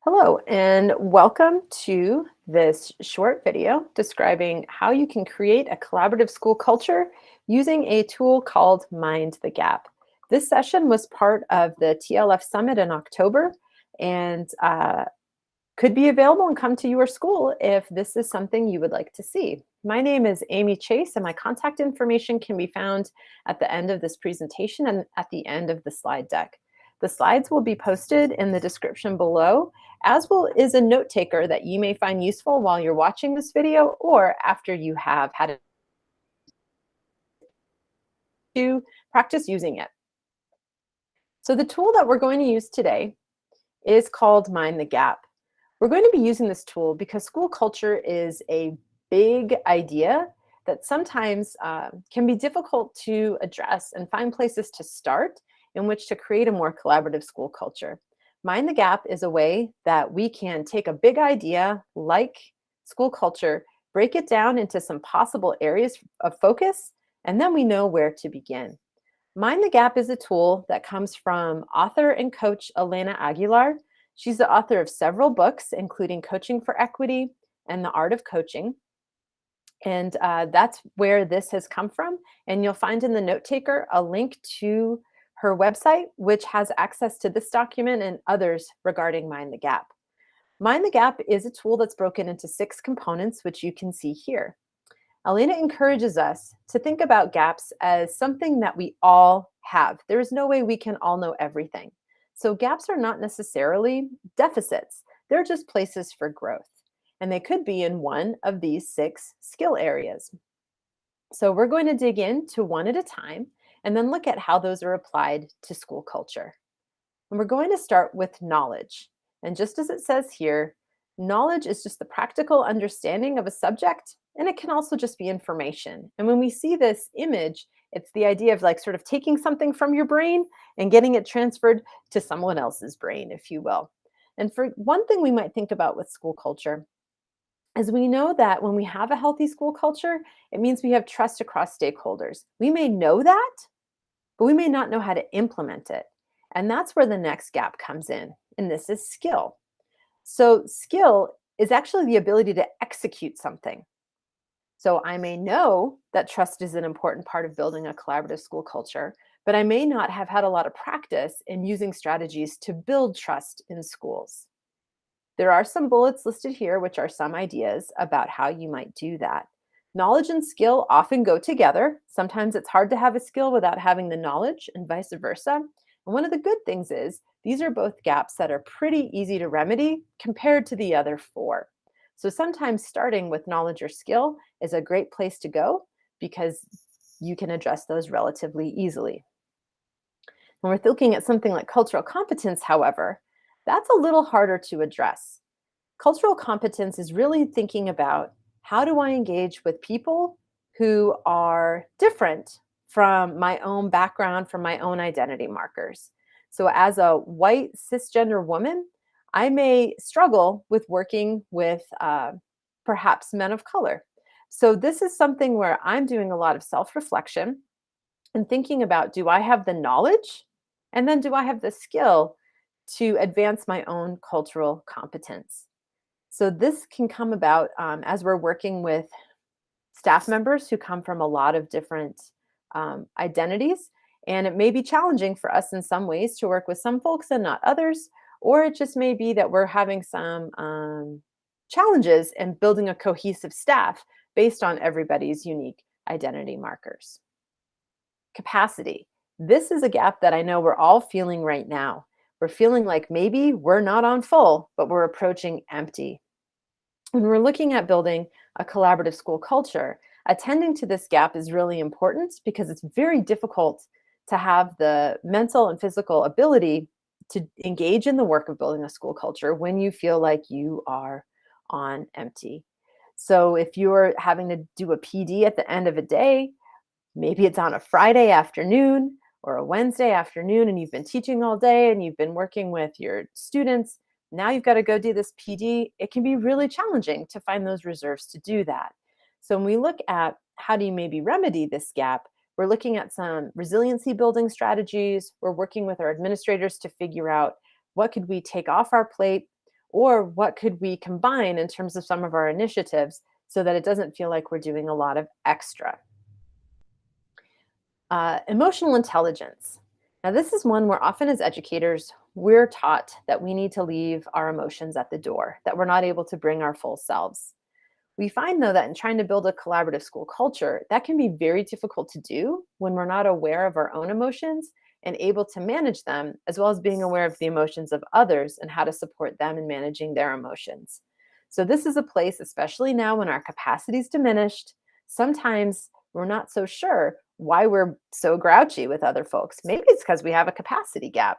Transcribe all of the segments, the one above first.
Hello, and welcome to this short video describing how you can create a collaborative school culture using a tool called Mind the Gap. This session was part of the TLF Summit in October and could be available and come to your school if this is something you would like to see. My name is Amy Chase, and my contact information can be found at the end of this presentation and at the end of the slide deck. The slides will be posted in the description below, as well as a note taker that you may find useful while you're watching this video or after you have had it to practice using it. So the tool that we're going to use today is called Mind the Gap. We're going to be using this tool because school culture is a big idea that sometimes can be difficult to address and find places to start in which to create a more collaborative school culture. Mind the Gap is a way that we can take a big idea like school culture, break it down into some possible areas of focus, and then we know where to begin. Mind the Gap is a tool that comes from author and coach Elena Aguilar. She's the author of several books, including Coaching for Equity and The Art of Coaching. And that's where this has come from. And you'll find in the note taker a link to her website, which has access to this document and others regarding Mind the Gap. Mind the Gap is a tool that's broken into 6 components, which you can see here. Elena encourages us to think about gaps as something that we all have. There is no way we can all know everything. So gaps are not necessarily deficits. They're just places for growth. And they could be in one of these 6 skill areas. So we're going to dig into one at a time and then look at how those are applied to school culture. And we're going to start with knowledge. And just as it says here, knowledge is just the practical understanding of a subject, and it can also just be information. And when we see this image, it's the idea of like sort of taking something from your brain and getting it transferred to someone else's brain, if you will. And for one thing we might think about with school culture is we know that when we have a healthy school culture, it means we have trust across stakeholders. We may know that, but we may not know how to implement it. And that's where the next gap comes in, and this is skill. So skill is actually the ability to execute something. So I may know that trust is an important part of building a collaborative school culture, but I may not have had a lot of practice in using strategies to build trust in schools. There are some bullets listed here, which are some ideas about how you might do that. Knowledge and skill often go together. Sometimes it's hard to have a skill without having the knowledge and vice versa. And one of the good things is these are both gaps that are pretty easy to remedy compared to the other 4. So sometimes starting with knowledge or skill is a great place to go because you can address those relatively easily. When we're looking at something like cultural competence, however, that's a little harder to address. Cultural competence is really thinking about how do I engage with people who are different from my own background, from my own identity markers. So as a white cisgender woman, I may struggle with working with perhaps men of color. So this is something where I'm doing a lot of self-reflection and thinking about, do I have the knowledge? And then do I have the skill to advance my own cultural competence? So this can come about as we're working with staff members who come from a lot of different identities. And it may be challenging for us in some ways to work with some folks and not others, or it just may be that we're having some challenges in building a cohesive staff based on everybody's unique identity markers. Capacity. This is a gap that I know we're all feeling right now. We're feeling like maybe we're not on full, but we're approaching empty. When we're looking at building a collaborative school culture, attending to this gap is really important because it's very difficult to have the mental and physical ability to engage in the work of building a school culture when you feel like you are on empty. So if you're having to do a PD at the end of a day, maybe it's on a Friday afternoon or a Wednesday afternoon, and you've been teaching all day and you've been working with your students. Now you've got to go do this PD. It can be really challenging to find those reserves to do that. So when we look at how do you maybe remedy this gap, we're looking at some resiliency building strategies. We're working with our administrators to figure out what could we take off our plate, Or what could we combine in terms of some of our initiatives so that it doesn't feel like we're doing a lot of extra? Emotional intelligence. Now, this is one where often as educators, we're taught that we need to leave our emotions at the door, that we're not able to bring our full selves. We find, though, that in trying to build a collaborative school culture, that can be very difficult to do when we're not aware of our own emotions and able to manage them, as well as being aware of the emotions of others and how to support them in managing their emotions. So, this is a place, especially now when our capacity is diminished, sometimes we're not so sure why we're so grouchy with other folks. Maybe it's because we have a capacity gap,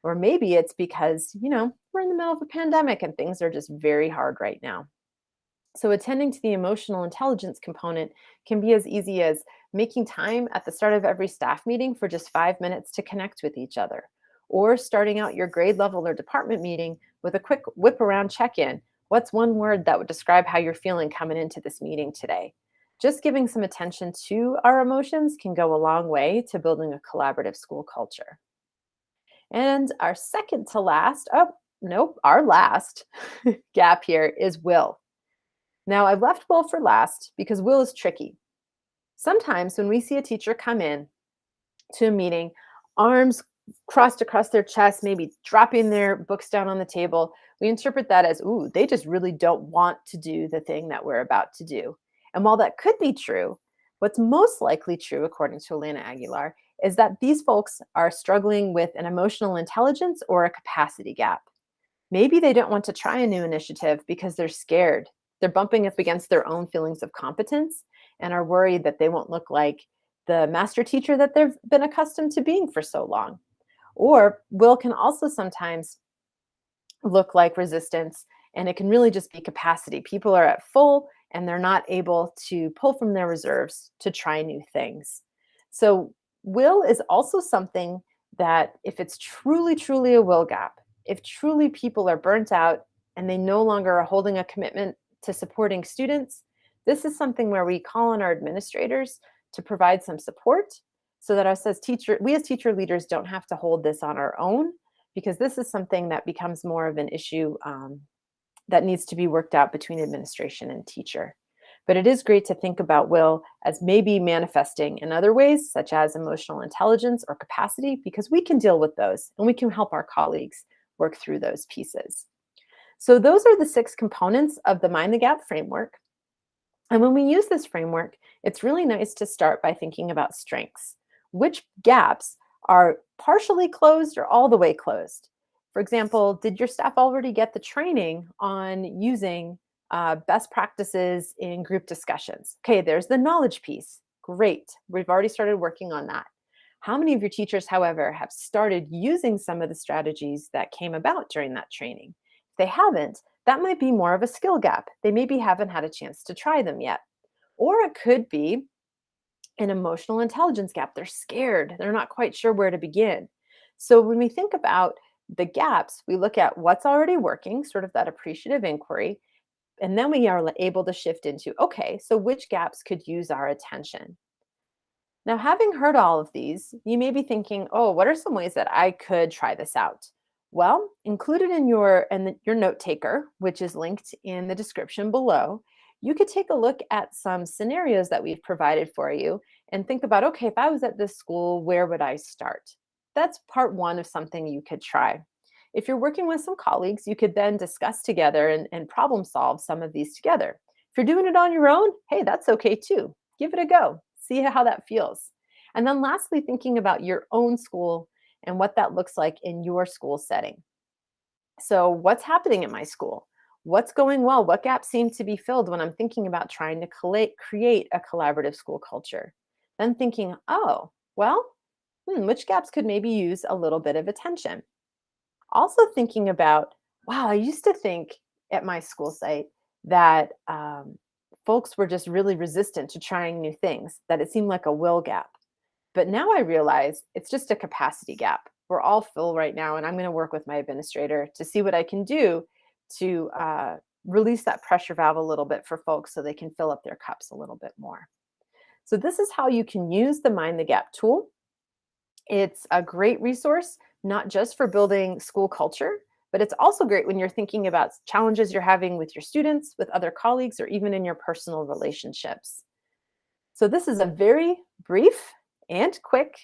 or maybe it's because, we're in the middle of a pandemic and things are just very hard right now. So, attending to the emotional intelligence component can be as easy as making time at the start of every staff meeting for just 5 minutes to connect with each other, or starting out your grade level or department meeting with a quick whip around check in. What's one word that would describe how you're feeling coming into this meeting today? Just giving some attention to our emotions can go a long way to building a collaborative school culture. And our second to last, oh, nope, our last gap here is will. Now, I've left will for last because will is tricky. Sometimes when we see a teacher come in to a meeting, arms crossed across their chest, maybe dropping their books down on the table, we interpret that as, ooh, they just really don't want to do the thing that we're about to do. And while that could be true, what's most likely true, according to Elena Aguilar, is that these folks are struggling with an emotional intelligence or a capacity gap. Maybe they don't want to try a new initiative because they're scared. They're bumping up against their own feelings of competence and are worried that they won't look like the master teacher that they've been accustomed to being for so long. Or will can also sometimes look like resistance, and it can really just be capacity. People are at full and they're not able to pull from their reserves to try new things. So, will is also something that if it's truly, truly a will gap, if truly people are burnt out and they no longer are holding a commitment to supporting students, this is something where we call on our administrators to provide some support so that we as teacher leaders don't have to hold this on our own, because this is something that becomes more of an issue that needs to be worked out between administration and teacher. But it is great to think about will as maybe manifesting in other ways, such as emotional intelligence or capacity, because we can deal with those and we can help our colleagues work through those pieces. So, those are the 6 components of the Mind the Gap framework. And when we use this framework, it's really nice to start by thinking about strengths. Which gaps are partially closed or all the way closed? For example, did your staff already get the training on using best practices in group discussions? Okay, there's the knowledge piece. Great. We've already started working on that. How many of your teachers, however, have started using some of the strategies that came about during that training? If they haven't, that might be more of a skill gap. They maybe haven't had a chance to try them yet. Or it could be an emotional intelligence gap. They're scared. They're not quite sure where to begin. So when we think about the gaps, we look at what's already working, sort of that appreciative inquiry, and then we are able to shift into, okay, so which gaps could use our attention? Now, having heard all of these, you may be thinking, oh, what are some ways that I could try this out? Well, included in your note taker, which is linked in the description below, you could take a look at some scenarios that we've provided for you and think about, okay, if I was at this school, where would I start? That's part one of something you could try. If you're working with some colleagues, you could then discuss together and problem solve some of these together. If you're doing it on your own, hey, that's okay too. Give it a go. See how that feels. And then lastly, thinking about your own school and what that looks like in your school setting. So, what's happening at my school? What's going well? What gaps seem to be filled when I'm thinking about trying to create a collaborative school culture? Then thinking, oh, well, which gaps could maybe use a little bit of attention? Also thinking about, wow, I used to think at my school site that folks were just really resistant to trying new things, that it seemed like a will gap. But now I realize it's just a capacity gap. We're all full right now, and I'm going to work with my administrator to see what I can do to release that pressure valve a little bit for folks so they can fill up their cups a little bit more. So, this is how you can use the Mind the Gap tool. It's a great resource, not just for building school culture, but but it's also great when you're thinking about challenges you're having with your students, with other colleagues, or even in your personal relationships. So this is a very brief and quick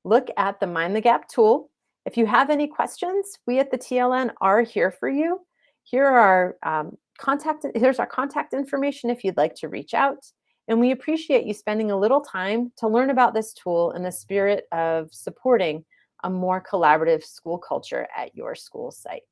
look at the Mind the Gap tool. If you have any questions, we at the TLN are here for you. Here are here's our contact information if you'd like to reach out. And we appreciate you spending a little time to learn about this tool in the spirit of supporting a more collaborative school culture at your school site.